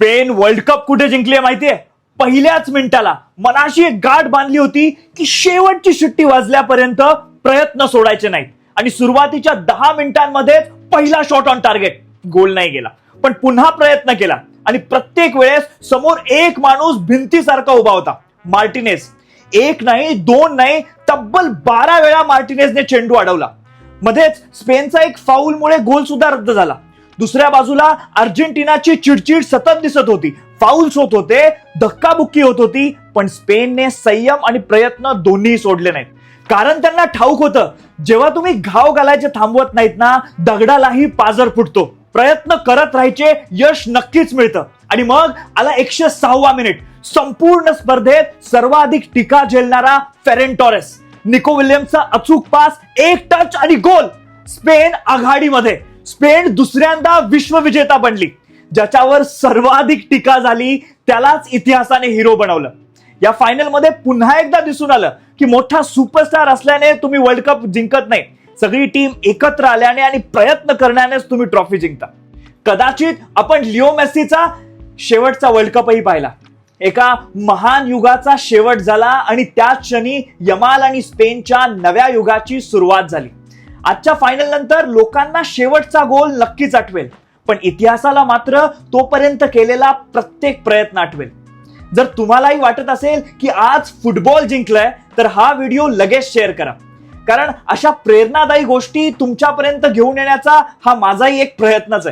Spain world cup कुठे जिंकली माहितीये? पहिल्याच मिनिटाला मनाशी एक गाठ बांधली होती की शेवटची शिट्टी वाजल्यापर्यंत प्रयत्न सोडायचे नाहीत आणि सुरुवातीच्या 10 मिनिटांमध्ये पहिला शॉट ऑन टार्गेट. गोल नाही गेला पण पुन्हा प्रयत्न केला आणि प्रत्येक वेळेस समोर एक माणूस भिंतीसारखा उभा होता, मार्टिनेज. एक नाही, दोन नाही, तब्बल 12 वेळा मार्टिनेजने चेंडू अडवला. मध्येच स्पेनचा एक फाऊलमुळे गोल सुद्धा रद्द झाला. दुसऱ्या बाजूला अर्जेंटिनाची चिडचिड सतत दिसत होती. फाऊल्स होत होते, धक्काबुक्की होत होती, पण स्पेनने संयम आणि प्रयत्न दोन्ही सोडले नाहीत. कारण त्यांना ठाऊक होतं, जेव्हा तुम्ही घाव घालायचे थांबवत नाहीत ना, दगडालाही पाझर फुटतो. प्रयत्न करत राहायचे, यश नक्कीच मिळतं. आणि मग आला 106वा मिनिट. संपूर्ण स्पर्धेत सर्वाधिक टीका झेलणारा फेरन टॉरेस. निको विलियम्सचा अचूक पास, एक टच आणि गोल. स्पेन आघाडीमध्ये. स्पेन दुसऱ्यांदा विश्वविजेता बनली. ज्याच्यावर सर्वाधिक टीका झाली त्यालाच इतिहासाने हिरो बनवलं. या फायनल मध्ये पुन्हा एकदा दिसून आलं की मोठा सुपरस्टार असल्याने तुम्ही वर्ल्ड कप जिंकत नाही, सगळी टीम एकत्र आल्याने आणि प्रयत्न करण्यानेच तुम्ही ट्रॉफी जिंकता. कदाचित आपण लिओ मेस्सीचा शेवटचा वर्ल्ड कपही पाहिला. एका महान युगाचा शेवट झाला आणि त्याच क्षणी यमाल आणि स्पेनच्या नव्या युगाची सुरुवात झाली. आजच्या फायनल नंतर लोकांना शेवटचा गोल नक्कीच आठवेल, पण इतिहासाला मात्र तोपर्यंत केलेला प्रत्येक प्रयत्न आठवेल. जर तुम्हालाही वाटत असेल की आज फुटबॉल जिंकलाय तर हा व्हिडिओ लगेच शेअर करा, कारण अशा प्रेरणादायी गोष्टी तुमच्यापर्यंत घेऊन येण्याचा हा माझाही एक प्रयत्नच आहे.